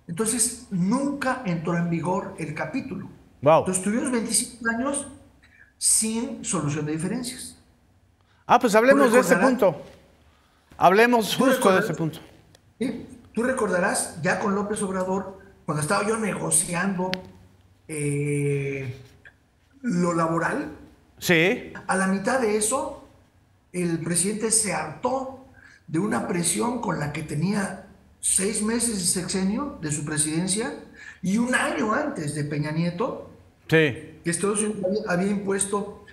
Speaker 2: Entonces, nunca entró en vigor el capítulo.
Speaker 1: Wow.
Speaker 2: Entonces, tuvimos 25 años sin solución de diferencias.
Speaker 1: Ah, pues hablemos de ese punto. Hablemos justo de ese punto.
Speaker 2: ¿Sí? Tú recordarás, ya con López Obrador, cuando estaba yo negociando lo laboral,
Speaker 1: Sí.
Speaker 2: a la mitad de eso, el presidente se hartó de una presión con la que tenía 6 meses de sexenio de su presidencia y un año antes de Peña Nieto,
Speaker 1: Sí.
Speaker 2: que Estados Unidos había impuesto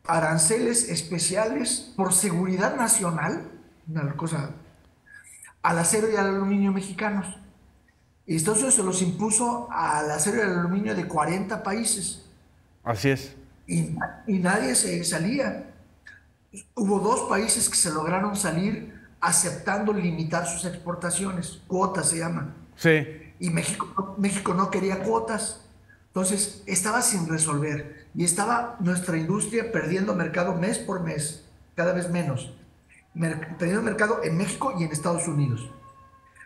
Speaker 2: aranceles especiales por seguridad nacional, una cosa, al acero y al aluminio mexicanos. Y Estados Unidos se los impuso al acero y al aluminio de 40 países.
Speaker 1: Así es.
Speaker 2: Y nadie se salía. Hubo 2 países que se lograron salir aceptando limitar sus exportaciones, cuotas se llaman.
Speaker 1: Sí.
Speaker 2: Y México no quería cuotas. Entonces estaba sin resolver y estaba nuestra industria perdiendo mercado mes por mes, cada vez menos. Perdiendo mercado en México y en Estados Unidos.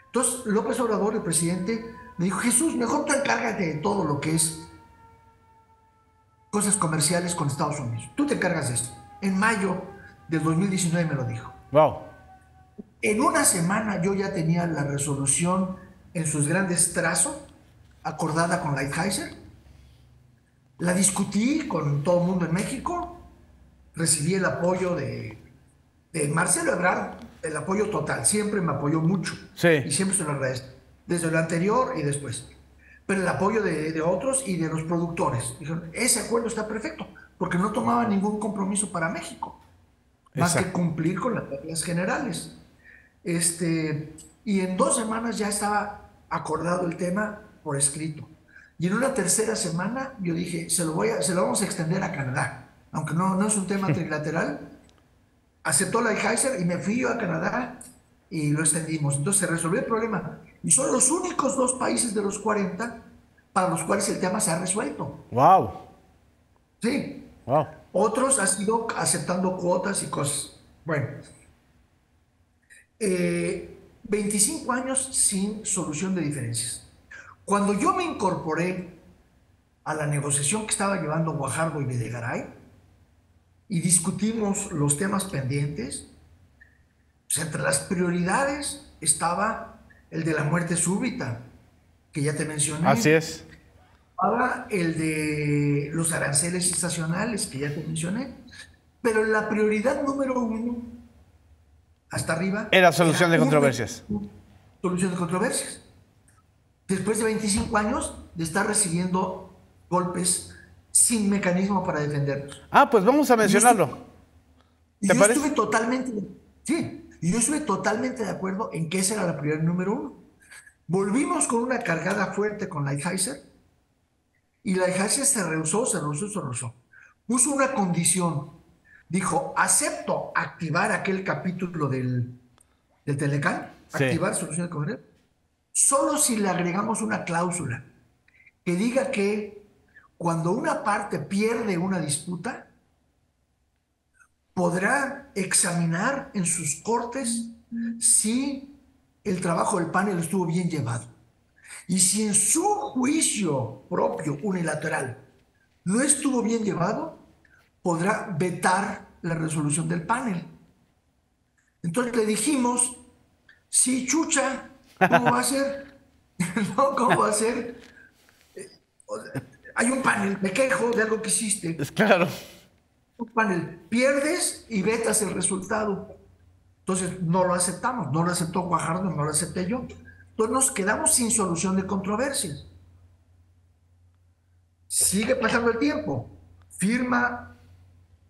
Speaker 2: Entonces López Obrador, el presidente, me dijo, Jesús, mejor tú encárgate de todo lo que es cosas comerciales con Estados Unidos. Tú te encargas de esto. En mayo del 2019 me lo dijo.
Speaker 1: Wow.
Speaker 2: En una semana yo ya tenía la resolución en sus grandes trazos, acordada con Lighthizer. La discutí con todo el mundo en México. Recibí el apoyo de Marcelo Ebrard, el apoyo total. Siempre me apoyó mucho.
Speaker 1: Sí.
Speaker 2: Y siempre se lo agradezco. Desde lo anterior y después. Pero el apoyo de otros y de los productores. Dijeron, ese acuerdo está perfecto, porque no tomaba ningún compromiso para México, más que cumplir con las reglas generales. Y en 2 semanas ya estaba acordado el tema por escrito. Y en una tercera semana yo dije, se lo vamos a extender a Canadá, aunque no es un tema trilateral. Aceptó la Lighthizer y me fui yo a Canadá y lo extendimos. Entonces se resolvió el problema. Y son los únicos 2 países de los 40 para los cuales el tema se ha resuelto.
Speaker 1: Wow.
Speaker 2: Sí.
Speaker 1: Wow.
Speaker 2: Otros han sido aceptando cuotas y cosas. Bueno. 25 años sin solución de diferencias. Cuando yo me incorporé a la negociación que estaba llevando Guajardo y Videgaray y discutimos los temas pendientes, pues entre las prioridades estaba el de la muerte súbita, que ya te mencioné.
Speaker 1: Así es.
Speaker 2: Estaba el de los aranceles estacionales, que ya te mencioné. Pero la prioridad número 1, hasta arriba,
Speaker 1: Era solución de controversias.
Speaker 2: Solución de controversias. después de 25 años de estar recibiendo golpes sin mecanismo para defendernos.
Speaker 1: Ah, pues vamos a
Speaker 2: Y yo estuve,
Speaker 1: mencionarlo.
Speaker 2: y
Speaker 1: ¿Te
Speaker 2: yo estuve
Speaker 1: parece?
Speaker 2: totalmente, sí, y yo estuve totalmente de acuerdo en que esa era la prioridad número uno. Volvimos con una cargada fuerte con Lighthizer y Lighthizer se rehusó. Puso una condición. Dijo, acepto activar aquel capítulo del Telecán,
Speaker 1: Sí.
Speaker 2: activar soluciones de conflicto, solo si le agregamos una cláusula que diga que cuando una parte pierde una disputa, podrá examinar en sus cortes si el trabajo del panel estuvo bien llevado. Y si en su juicio propio unilateral no estuvo bien llevado, podrá vetar la resolución del panel. Entonces le dijimos, sí, chucha, ¿cómo va a ser? ¿No? ¿Cómo va a ser? Hay un panel, me quejo de algo que hiciste.
Speaker 1: Es claro.
Speaker 2: Un panel, pierdes y vetas el resultado. Entonces no lo aceptamos, no lo aceptó Guajardo, no lo acepté yo. Entonces nos quedamos sin solución de controversias. Sigue pasando el tiempo. Firma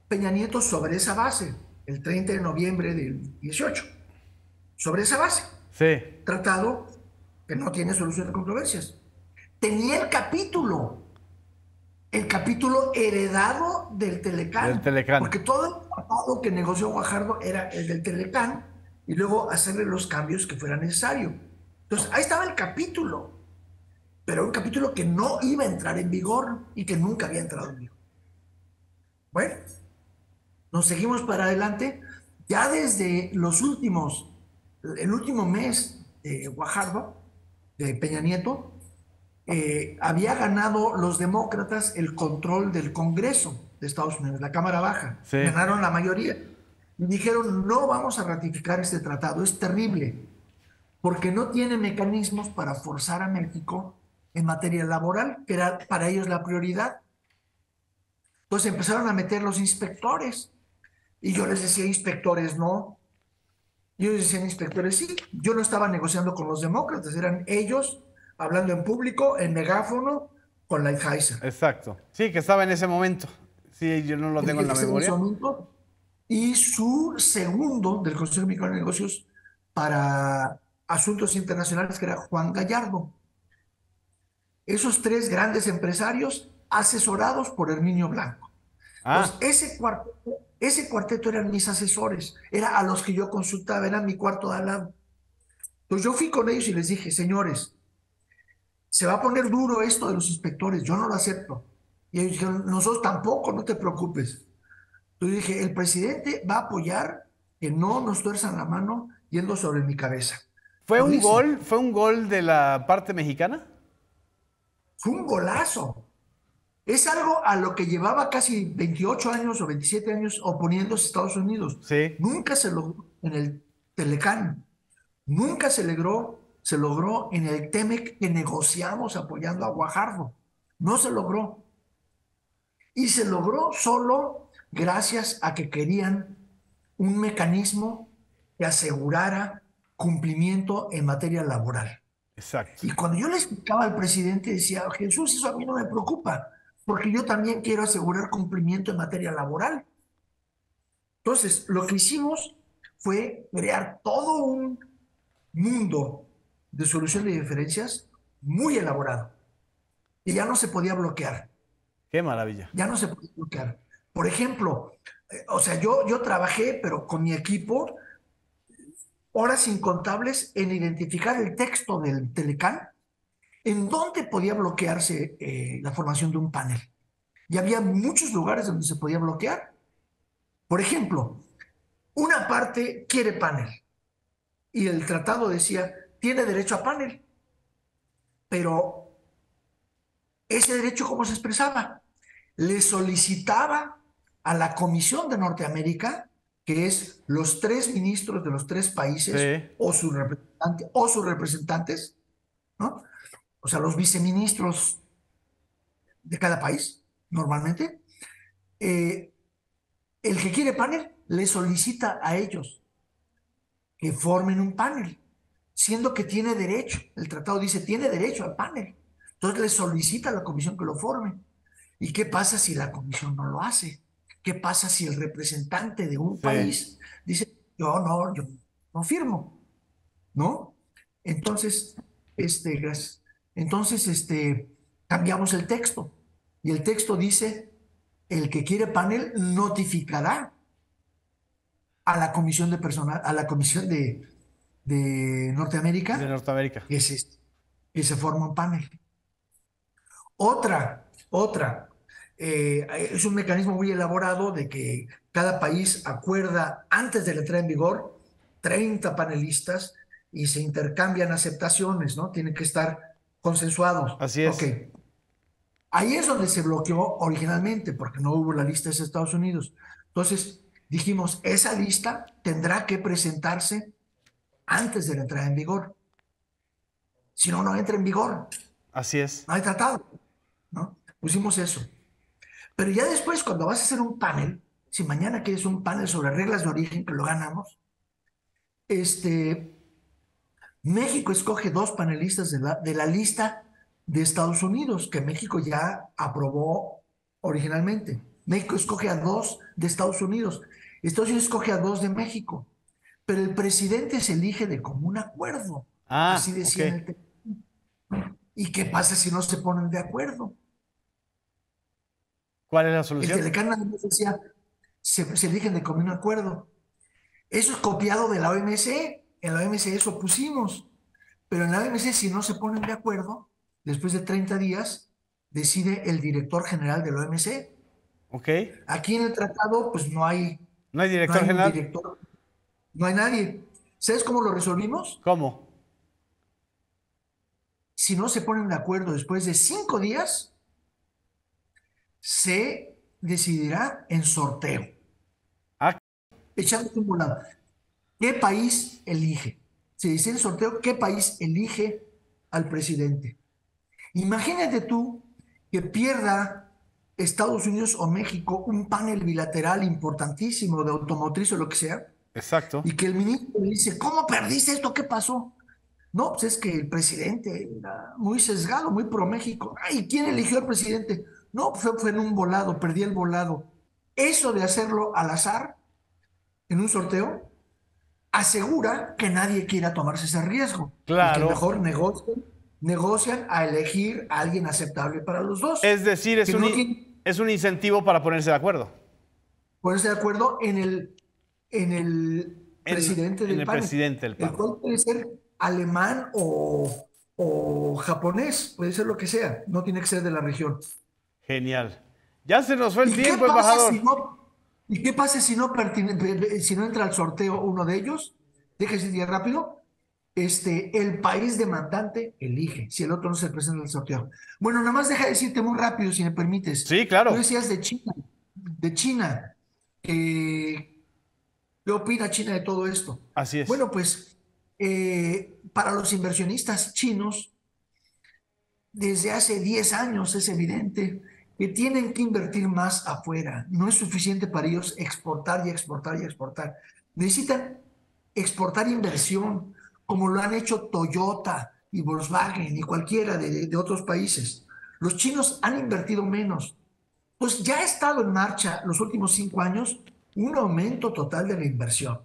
Speaker 2: Peña Nieto sobre esa base, el 30 de noviembre del 18. Sobre esa base,
Speaker 1: Sí.
Speaker 2: tratado que no tiene solución de controversias. Tenía el capítulo heredado del
Speaker 1: Del
Speaker 2: Telecán,
Speaker 1: Telecán.
Speaker 2: porque todo el tratado que negoció Guajardo era el del Telecán y luego hacerle los cambios que fuera necesario. Entonces, ahí estaba el capítulo, pero un capítulo que no iba a entrar en vigor y que nunca había entrado en vigor. Bueno, nos seguimos para adelante. Ya desde el último mes de Guajardo, de Peña Nieto, había ganado los demócratas el control del Congreso de Estados Unidos, la Cámara Baja.
Speaker 1: Sí.
Speaker 2: Ganaron la mayoría. Y dijeron, no vamos a ratificar este tratado, es terrible, porque no tiene mecanismos para forzar a México en materia laboral, que era para ellos la prioridad. Entonces empezaron a meter los inspectores. Y yo les decía, inspectores, no. Y ellos decían, inspectores, sí. Yo no estaba negociando con los demócratas, eran ellos hablando en público, en megáfono, con Lighthizer.
Speaker 1: Exacto. Sí, que estaba en ese momento. Sí, yo no lo
Speaker 2: El
Speaker 1: tengo en
Speaker 2: que
Speaker 1: la
Speaker 2: está en ese
Speaker 1: memoria.
Speaker 2: momento, y su segundo del Consejo Mexicano de Negocios para Asuntos Internacionales, que era Juan Gallardo. Esos tres grandes empresarios asesorados por Herminio Blanco. Entonces,
Speaker 1: Ah,
Speaker 2: ese cuarteto eran mis asesores, era a los que yo consultaba, era mi cuarto de al lado. Entonces yo fui con ellos y les dije, señores, se va a poner duro esto de los inspectores, yo no lo acepto. Y ellos dijeron, nosotros tampoco, no te preocupes. Entonces dije, el presidente va a apoyar que no nos tuerzan la mano yendo sobre mi cabeza. Lo hice.
Speaker 1: fue un gol de la parte mexicana.
Speaker 2: Fue un golazo. Es algo a lo que llevaba casi 28 años o 27 años oponiéndose Estados Unidos.
Speaker 1: Sí.
Speaker 2: Nunca se logró en el Telecán, nunca se logró en el Temec que negociamos apoyando a Guajardo. No se logró. Y se logró solo gracias a que querían un mecanismo que asegurara cumplimiento en materia laboral.
Speaker 1: Exacto.
Speaker 2: Y cuando yo le explicaba al presidente, decía, Jesús, eso a mí no me preocupa, porque yo también quiero asegurar cumplimiento en materia laboral. Entonces, lo que hicimos fue crear todo un mundo de solución de diferencias muy elaborado, que ya no se podía bloquear,
Speaker 1: Qué maravilla.
Speaker 2: ya no se podía bloquear. Por ejemplo, o sea, yo trabajé, pero con mi equipo, horas incontables en identificar el texto del Telecán en dónde podía bloquearse la formación de un panel. Y había muchos lugares donde se podía bloquear. Por ejemplo, una parte quiere panel y el tratado decía, tiene derecho a panel, pero ese derecho, ¿cómo se expresaba? Le solicitaba a la Comisión de Norteamérica, que es los tres ministros de los tres países
Speaker 1: Sí.
Speaker 2: o sus representantes, ¿no? O sea, los viceministros de cada país, normalmente, eh, el que quiere panel le solicita a ellos que formen un panel. siendo que tiene derecho. El tratado dice, tiene derecho al panel. Entonces le solicita a la comisión que lo forme. ¿Y qué pasa si la comisión no lo hace? ¿Qué pasa si el representante de un
Speaker 1: Sí.
Speaker 2: país dice, yo no firmo, ¿no? Entonces, gracias. Entonces, cambiamos el texto. Y el texto dice, el que quiere panel notificará a la comisión de personal, a la comisión de
Speaker 1: De
Speaker 2: Norteamérica
Speaker 1: Norteamérica.
Speaker 2: que se forma un panel. Otra, es un mecanismo muy elaborado de que cada país acuerda antes de la entrada en vigor 30 panelistas y se intercambian aceptaciones, ¿no? Tienen que estar consensuados.
Speaker 1: Así
Speaker 2: Ok,
Speaker 1: es.
Speaker 2: ahí es donde se bloqueó originalmente porque no hubo la lista de Estados Unidos. Entonces dijimos, esa lista tendrá que presentarse antes de la entrada en vigor. Si no, no entra en vigor.
Speaker 1: Así es.
Speaker 2: No hay tratado, ¿no? Pusimos eso. Pero ya después, cuando vas a hacer un panel, si mañana quieres un panel sobre reglas de origen, que lo ganamos, este, México escoge 2 panelistas de la lista de Estados Unidos, que México ya aprobó originalmente. México escoge a 2 de Estados Unidos. Estados Unidos escoge a 2 de México. Pero el presidente se elige de común acuerdo. Así
Speaker 1: Ah, ok.
Speaker 2: decía en el texto. ¿Y qué pasa si no se ponen de acuerdo?
Speaker 1: ¿Cuál es la
Speaker 2: El
Speaker 1: solución?
Speaker 2: Telecán nada más decía, se eligen de común acuerdo. Eso es copiado de la OMC. En la OMC eso pusimos. Pero en la OMC, si no se ponen de acuerdo, después de 30 días, decide el director general de la OMC.
Speaker 1: Ok.
Speaker 2: Aquí en el tratado, pues
Speaker 1: ¿No hay
Speaker 2: no
Speaker 1: director
Speaker 2: hay un
Speaker 1: general?
Speaker 2: director, no hay nadie. ¿Sabes cómo lo resolvimos?
Speaker 1: ¿Cómo?
Speaker 2: Si no se ponen de acuerdo después de 5 días, se decidirá en sorteo.
Speaker 1: Ah,
Speaker 2: Echando un volado. ¿Qué país elige? Se dice en sorteo, ¿qué país elige al presidente? Imagínate tú que pierda Estados Unidos o México un panel bilateral importantísimo de automotriz o lo que sea,
Speaker 1: exacto.
Speaker 2: y que el ministro le dice, ¿cómo perdiste esto? ¿Qué pasó? No, pues es que el presidente era muy sesgado, muy pro México. Ay, ¿quién eligió al presidente? No, pues fue en un volado, perdí el volado. Eso de hacerlo al azar, en un sorteo, asegura que nadie quiera tomarse ese riesgo y que
Speaker 1: Claro.
Speaker 2: mejor negocian a elegir a alguien aceptable para los dos,
Speaker 1: Es decir,
Speaker 2: que no tienen
Speaker 1: es un incentivo para ponerse de acuerdo
Speaker 2: ponerse de acuerdo en el presidente
Speaker 1: en
Speaker 2: del
Speaker 1: el
Speaker 2: panel,
Speaker 1: presidente del
Speaker 2: el
Speaker 1: panel.
Speaker 2: cual puede ser alemán o japonés, puede ser lo que sea, no tiene que ser de la región.
Speaker 1: Genial. Ya se nos fue el
Speaker 2: ¿Y qué
Speaker 1: tiempo,
Speaker 2: pasa
Speaker 1: embajador.
Speaker 2: si no, y qué pasa si no entra al sorteo uno de ellos? Déjese decir rápido. El país demandante elige si el otro no se presenta al sorteo. Bueno, nada más deja de decirte muy rápido, si me permites.
Speaker 1: Sí,
Speaker 2: Tú
Speaker 1: claro.
Speaker 2: decías de China, de China. ¿Qué opina China de todo esto?
Speaker 1: Así es.
Speaker 2: Bueno, pues para los inversionistas chinos, desde hace 10 años es evidente que tienen que invertir más afuera. No es suficiente para ellos exportar y exportar y exportar. Necesitan exportar inversión, como lo han hecho Toyota y Volkswagen y cualquiera de otros países. Los chinos han invertido menos. Pues ya ha estado en marcha los últimos 5 años un aumento total de la inversión.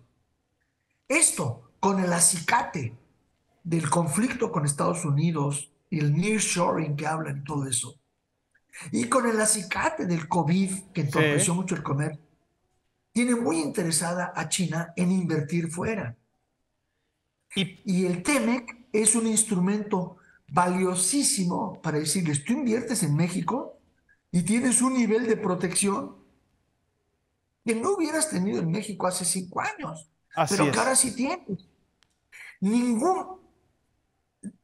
Speaker 2: Esto con el acicate del conflicto con Estados Unidos y el nearshoring que hablan y todo eso, y con el acicate del COVID que
Speaker 1: Sí.
Speaker 2: entorpeció mucho el comercio, tiene muy interesada a China en invertir fuera.
Speaker 1: Y
Speaker 2: Y el TEMEC es un instrumento valiosísimo para decirles, tú inviertes en México y tienes un nivel de protección que no hubieras tenido en México hace 5 años,
Speaker 1: así
Speaker 2: pero que ahora
Speaker 1: es.
Speaker 2: sí tienes. Ningún,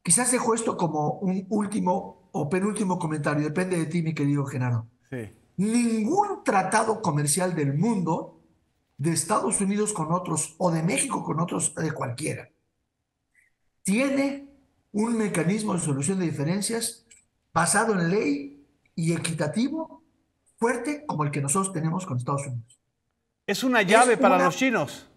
Speaker 2: quizás dejo esto como un último o penúltimo comentario, depende de ti, mi querido Genaro.
Speaker 1: Sí.
Speaker 2: Ningún tratado comercial del mundo, de Estados Unidos con otros o de México con otros, de cualquiera, tiene un mecanismo de solución de diferencias basado en ley y equitativo fuerte como el que nosotros tenemos con Estados Unidos.
Speaker 1: Es una
Speaker 2: Es
Speaker 1: llave para
Speaker 2: una,
Speaker 1: los chinos.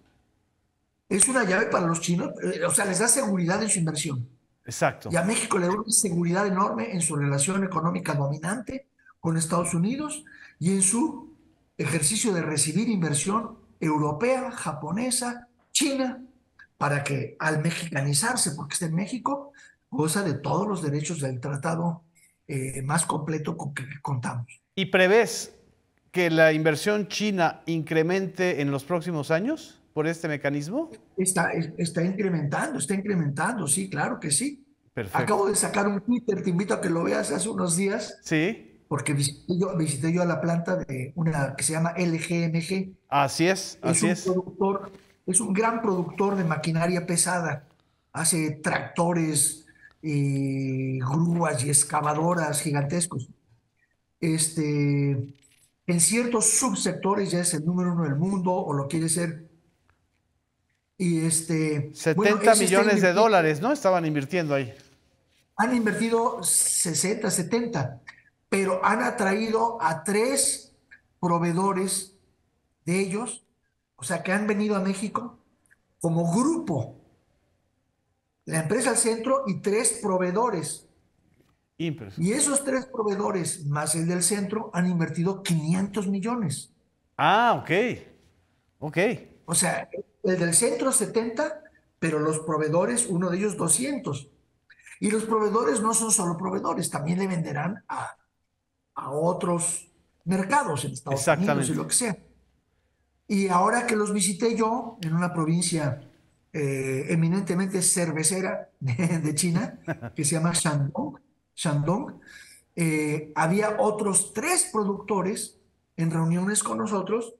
Speaker 2: es una llave para los chinos, o sea, les da seguridad en su inversión.
Speaker 1: Exacto.
Speaker 2: Y a México le da una seguridad enorme en su relación económica dominante con Estados Unidos y en su ejercicio de recibir inversión europea, japonesa, china, para que al mexicanizarse, porque está en México, goza de todos los derechos del tratado más completo con que contamos.
Speaker 1: ¿Y prevés que la inversión china incremente en los próximos años por este mecanismo?
Speaker 2: Está incrementando, sí, claro que sí.
Speaker 1: Perfecto.
Speaker 2: Acabo de sacar un Twitter, te invito a que lo veas hace unos días,
Speaker 1: Sí,
Speaker 2: porque visité yo a la planta de una que se llama LGMG.
Speaker 1: así es,
Speaker 2: Es
Speaker 1: así
Speaker 2: un
Speaker 1: es.
Speaker 2: productor, es un gran productor de maquinaria pesada. Hace tractores, grúas y excavadoras gigantescos. Este, en ciertos subsectores ya es el número uno del mundo o lo quiere ser. Y bueno,
Speaker 1: 70
Speaker 2: ese está
Speaker 1: millones de
Speaker 2: invirtiendo,
Speaker 1: dólares, ¿no? Estaban invirtiendo ahí.
Speaker 2: han invertido 60, 70, pero han atraído a tres proveedores de ellos, o sea, que han venido a México como grupo, la empresa al centro y tres proveedores. Y
Speaker 1: Impresionante.
Speaker 2: esos tres proveedores, más el del centro, han invertido 500 millones.
Speaker 1: Ah, ok. Ok.
Speaker 2: O sea, el del centro 70, pero los proveedores, uno de ellos 200. Y los proveedores no son solo proveedores, también le venderán a otros mercados en Estados Unidos y
Speaker 1: Exactamente.
Speaker 2: lo que sea. Y ahora que los visité yo en una provincia eminentemente cervecera de China, que se llama Shandong, había otros tres productores en reuniones con nosotros,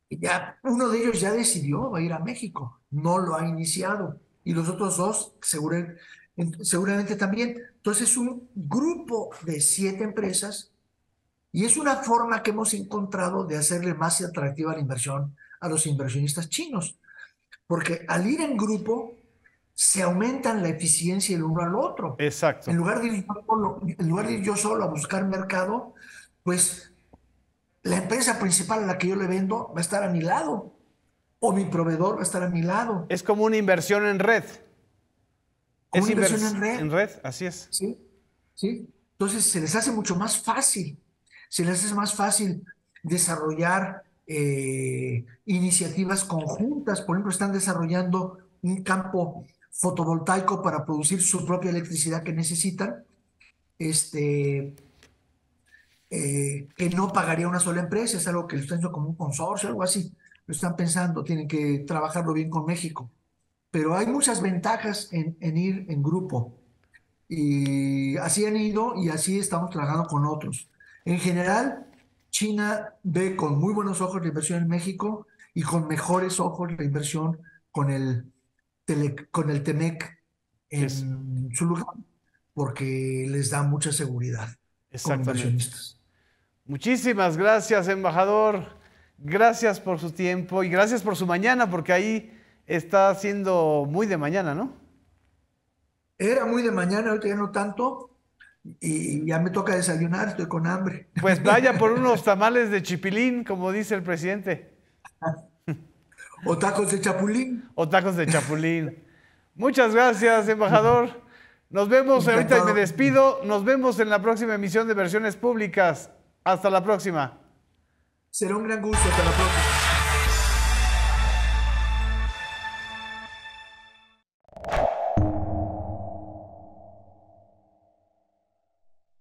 Speaker 2: y ya uno de ellos ya decidió, va a ir a México, no lo ha iniciado, y los otros dos seguramente también. Entonces es un grupo de 7 empresas y es una forma que hemos encontrado de hacerle más atractiva la inversión a los inversionistas chinos, porque al ir en grupo se aumentan la eficiencia el uno al otro.
Speaker 1: Exacto.
Speaker 2: En lugar de ir yo solo a buscar mercado, pues la empresa principal a la que yo le vendo va a estar a mi lado, o mi proveedor va a estar a mi lado,
Speaker 1: Es como una inversión en red.
Speaker 2: como
Speaker 1: Es
Speaker 2: una inversión
Speaker 1: inversión
Speaker 2: en red.
Speaker 1: en red, así es.
Speaker 2: ¿Sí? ¿Sí? Entonces se les hace mucho más fácil, se les hace más fácil desarrollar iniciativas conjuntas. Por ejemplo, están desarrollando un campo fotovoltaico para producir su propia electricidad que necesitan, este, que no pagaría una sola empresa, es algo que lo están haciendo como un consorcio, algo así. Lo están pensando, tienen que trabajarlo bien con México. Pero hay muchas ventajas en ir en grupo. Y así han ido y así estamos trabajando con otros. En general, China ve con muy buenos ojos la inversión en México y con mejores ojos la inversión con con el TEMEC
Speaker 1: Es
Speaker 2: en su lugar, porque les da mucha seguridad como
Speaker 1: exactamente.
Speaker 2: inversionistas.
Speaker 1: Muchísimas gracias, embajador. Gracias por su tiempo y gracias por su mañana, porque ahí está siendo muy de mañana, ¿no?
Speaker 2: Era muy de mañana, ahorita ya no tanto, y ya me toca desayunar, estoy con hambre.
Speaker 1: Pues vaya por unos tamales de chipilín, como dice el presidente,
Speaker 2: O tacos de chapulín,
Speaker 1: o tacos de chapulín. Muchas gracias, embajador. Nos vemos, ahorita me
Speaker 2: encantado.
Speaker 1: despido. Nos vemos en la próxima emisión de Versiones Públicas. Hasta la próxima.
Speaker 2: Será un gran gusto, hasta la próxima.